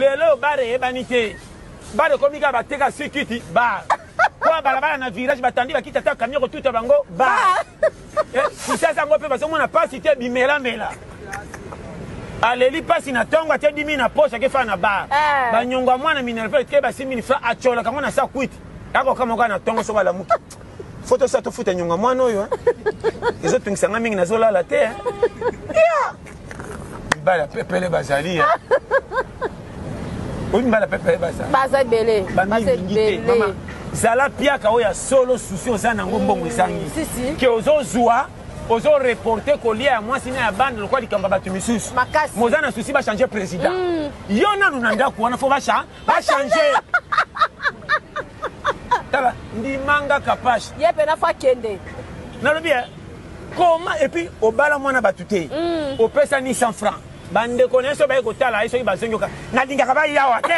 Lelo bare ebanité. Bare komika bateka sécurité bar. Kwa balabala na village batandi bakita ta camion tout bango bar. Si ça ça ngope parce qu'on n'a pas cité bimela mela. Aleli pasi na tongo ate 10 000 na poche ke fa na bar. Ba nyongo mwana minerve ke ba 6 000 francs achola kama na sa kwiti. Yako kama kwa na tongo so bala muki. Photo sa to futa nyongo mwana oyo. Ezo tungisanga mingi na zola la te. Bala pepele bazali. Oui, mais la pépé basa. Basa belé. Basa belé. Maman, zala piaka oya solo souci oza nango mbongo isangi. Si si. Ke ozo zwa, ozo reporter ko lia moi sina ya bande lokwa likamba batu misusu. Makasi. Moza na souci ba changer président. Yo na nunda ko wana fo ba changer. Tala, ndi manga kapashi. Ye pena fa kende. Na lo bien. Comment et puis au bala mwana batute. Au pesa ni 100 francs. Bande connaissent ba ko tala iso ba zengoka. Na dinga ka ba yawa te.